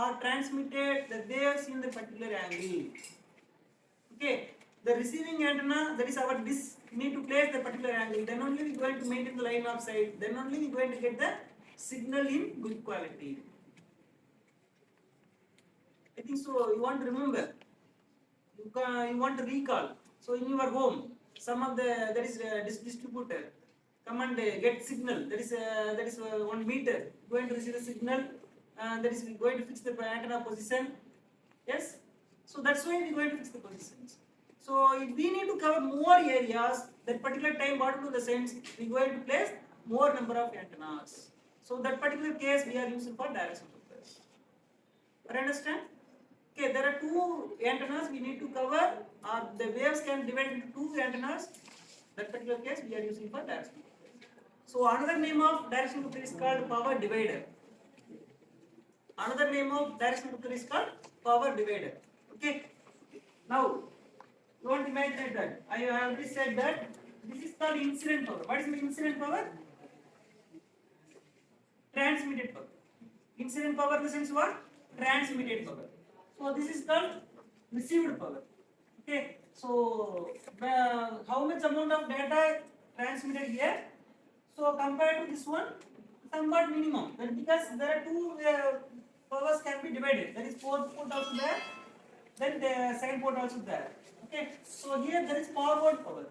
are transmitted the waves in the particular angle. Okay, the receiving antenna, that is our this need to place the particular angle. Then only we are going to maintain the line of sight. Then only we are going to get the signal in good quality. I think so. You want to remember. You want to recall. So in your home, some of the there is a distributor come and get signal. There is 1 meter going to receive the signal. That is going to fix the antenna position. Yes. So that's why we are going to fix the positions. So if we need to cover more areas, that particular time, what to do the sense, we are going to place more number of antennas. So that particular case we are using for directional couplers. You understand? Okay, there are 2 antennas we need to cover, or the waves can divide into 2 antennas. That particular case we are using for directional coupler. So another name of directional coupler is called power divider. Another name of directional coupler is called power divider. Okay. Now, you want to imagine that I have already said that this is called incident power. What is the incident power? Transmitted power. Incident power in the sense what? Transmitted power. So this is called received power. Okay. So how much amount of data transmitted here? So compared to this one, somewhat minimum. But because there are 2 powers can be divided. There is 4th port also there. Then the second port also there. Okay. So here there is forward power.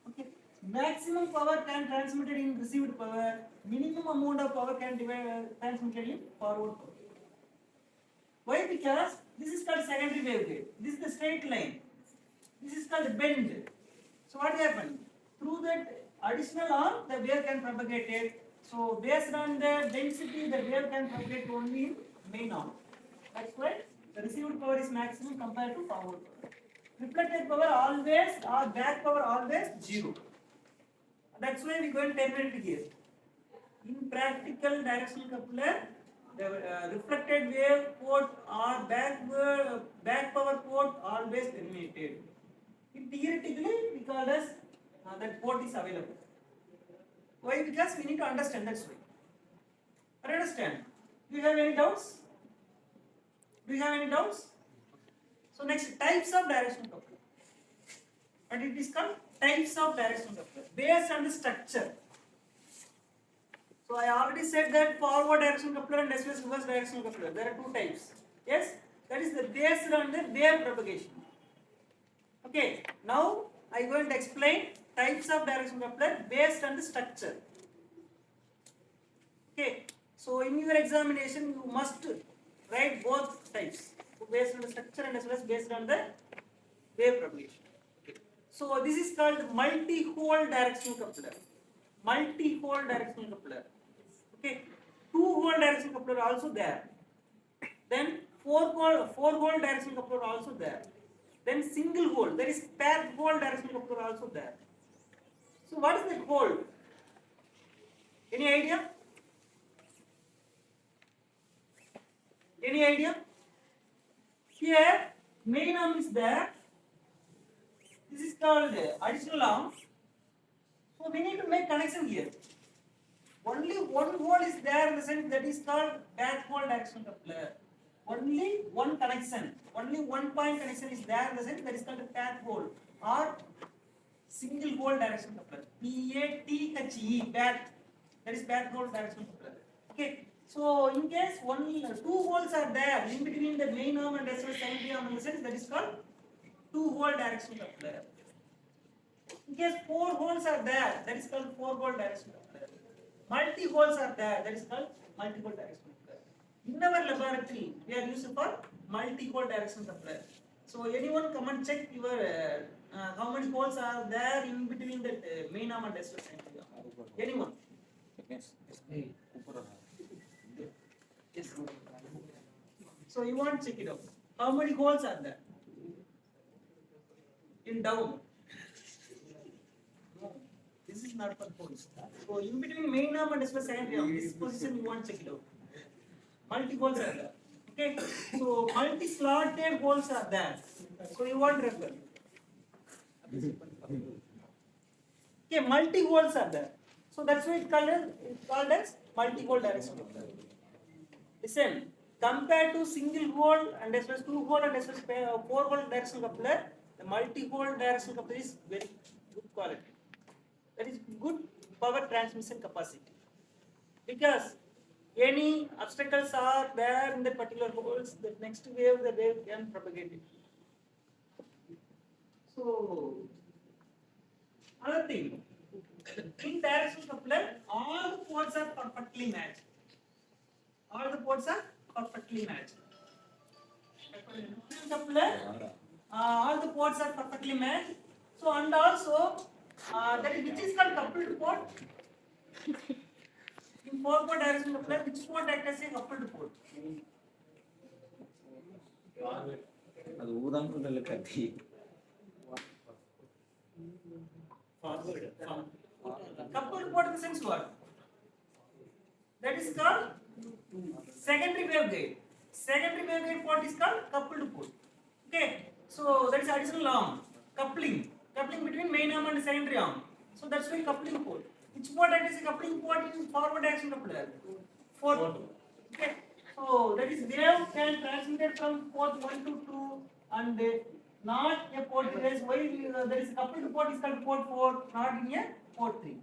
Okay. Maximum power can transmitted in received power. Minimum amount of power can transmitted in forward power. Why? Because this is called secondary waveguide. This is the straight line. This is called bend. So what happened? Through that additional arm, the wave can propagate it. So based on the density, the wave can propagate only in main arm. That's why the received power is maximum compared to forward power. Reflected power always or back power always 0. That's why we are going to terminate it here. In practical directional coupler, the reflected wave port or back power port always terminated. Theoretically, we call as that port is available. Why? Because we need to understand, that's why. Understand? Do you have any doubts? Do you have any doubts? So next, types of directional coupler. What it is called? Types of directional coupler based on the structure. So I already said that forward directional coupler and reverse directional coupler. There are 2 types. Yes, that is the based on the wave propagation. Okay. Now I am going to explain types of directional coupler based on the structure. Okay. So in your examination, you must write both types, based on the structure and as well as based on the wave propagation. So this is called multi-hole directional coupler. Multi-hole directional coupler. Okay, 2-hole directional coupler also there. Then 4-hole directional coupler also there. Then single hole, there is paired hole directional coupler also there. So what is the hole? Any idea? Any idea? Here main arm is there. This is called additional arm. So we need to make connection here. Only 1 hole is there in the sense that is called back hole directional coupler. Only 1 connection, only 1 point connection is there in the sense that is called a path hole or single hole directional coupler. P-A-T-H-E, path. That is path hole directional coupler. Okay. So in case 2 holes are there in between the main arm and as well as secondary arm in the sense that is called 2-hole directional coupler. In case 4 holes are there, that is called 4-hole directional coupler. Multi-holes are there, that is called multi-hole directional coupler. In our laboratory, we are using for multi-hole directional coupler. So anyone come and check your how many holes are there in between the main arm and as well as secondary arm. Anyone? Yes. So you want to check it out. How many holes are there? In down. No, this is not for holes. So in between main arm and as well as secondary arm, this position you want to check it out. Multi holes are there. Okay. So multi slotted holes are there. So you want to refer. Okay, multi holes are there. So that's why it's called as multi hole directional coupler. Listen, compared to single hole and as well as two hole and as well as four hole directional coupler, the multi-hole directional coupler is very good quality. That is good power transmission capacity. Because any obstacles are there in the particular holes, the next wave, the wave can propagate it. So, another thing, in directional coupler, all the poles are perfectly matched. All the poles are perfectly matched. Coupler, all the poles are perfectly matched. So, and also, that is, which is called coupled port. In 4-port directional coupler, which port acts as a coupled port? ಅದು ಊದಂಕುದಲ್ಲ ಕತ್ತಿ Coupled port in the sense what? That is called secondary waveguide. Secondary waveguide port is called coupled port. Okay, so that is additional arm, coupling between main arm and secondary arm. So that's why coupling port. Which port acts as a coupling port in forward directional coupler? Fourth. Okay, so that is wave can transmit from port 1 to 2 and not a port 3. Why there is a coupled port is called port 4, not in a port 3.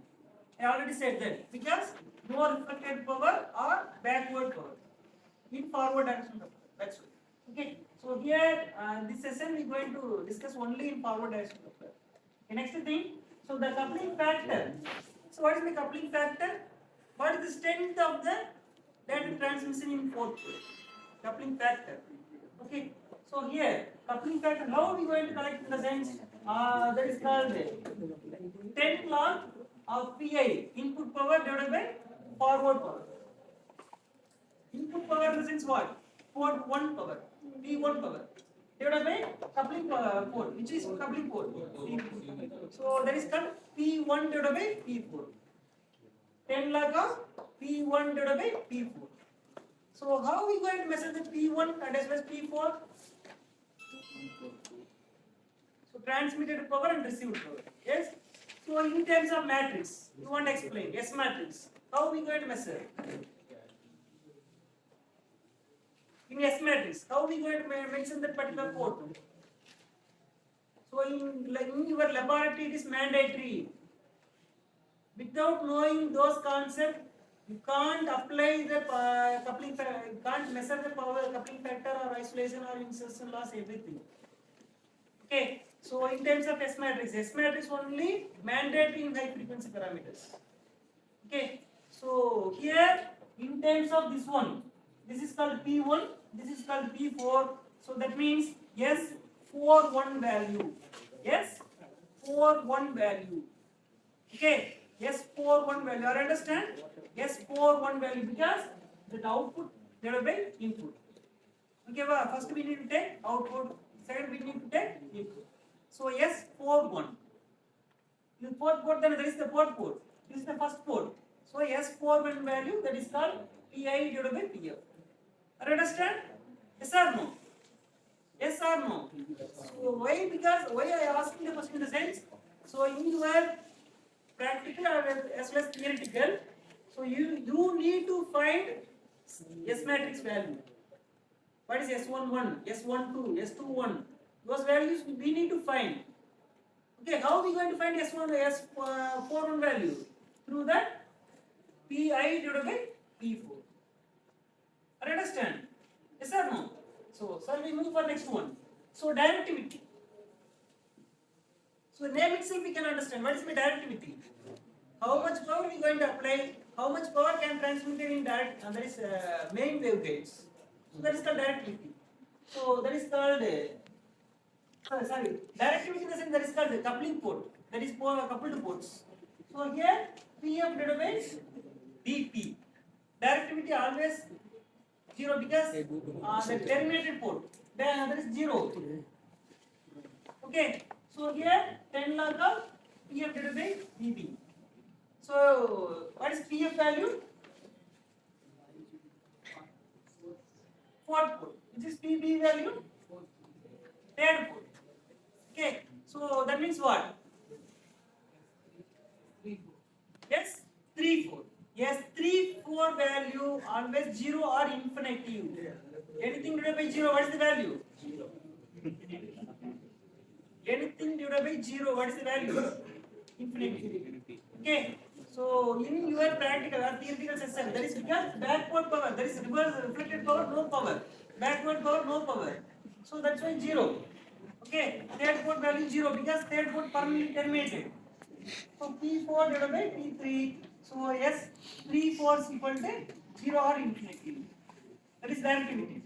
I already said that because no reflected power or backward power in forward direction coupler. That's all. Okay, so here this session we are going to discuss only in forward direction coupler. Okay, next thing, so the coupling factor. So what is the coupling factor? What is the strength of the data transmission in fourth port? Coupling factor. Okay, so here coupling factor, how are we going to collect in the sense that is called 10 log of PI, input power divided by forward power. Input power in the sense what? Port 1 power, P1 power divided by coupling port, which is coupling port. So that is called P1 divided by P4. 10 log of P1 divided by P4. So how are we going to measure the P1 and as well as P4? So transmitted power and received power. Yes. So in terms of matrix, you want to explain S matrix. How are we going to measure? In S matrix, how are we going to mention that particular port? So in your laboratory, it is mandatory. Without knowing those concepts, you can't apply the coupling factor, you can't measure the power coupling factor or isolation or insertion loss, everything. Okay, so in terms of S matrix only mandatory in high frequency parameters. Okay, so here in terms of this one, this is called P1, this is called P4. So that means S41 value. S41 value. Okay, S41 value. You understand? S41 value because the output divided by input. Okay, well, first we need to take output. Second we need to take input. So S41. In the fourth port, then there is the fourth port. This is the first port. So S41 value, that is called PI divided by PF. Understand? Yes or no? Yes or no? So why? Because why I asking the question in the sense. So in your practical as well as theoretical, so you need to find S matrix value. What is S11, S12, S21? Those values we need to find. Okay, how are we going to find S41 value? Through that PI divided by P4. Understand? Yes or no? So, shall we move for next one? So, directivity. So, name itself we can understand. What is my directivity? How much power we going to apply? How much power can transmit in direct? That is main waveguides. So, that is called directivity. So, that is called directivity in the sense that is called the coupling port. That is coupled ports. So, here PF divided by DP. Directivity always 0 because the terminated port, then there is 0. Okay, so here 10 log of PF divided by DP. So what is PF value? Fourth port. Which is PB value? Third port. Okay, so that means what? Yes, 3, 4. Yes, 3, 4 value always 0 or infinitive. divided by 0, what is the value? Anything divided by 0, what is the value? Infinity. Okay. So in your practical or theoretical system, there is because backward power, there is reverse reflected power, no power. Backward power, no power. So that's why 0. Okay. Third port value 0 because third port permanently terminated. So P4 divided by P3. So yes, 3 4 is equal to 0 or infinity. That is directivity.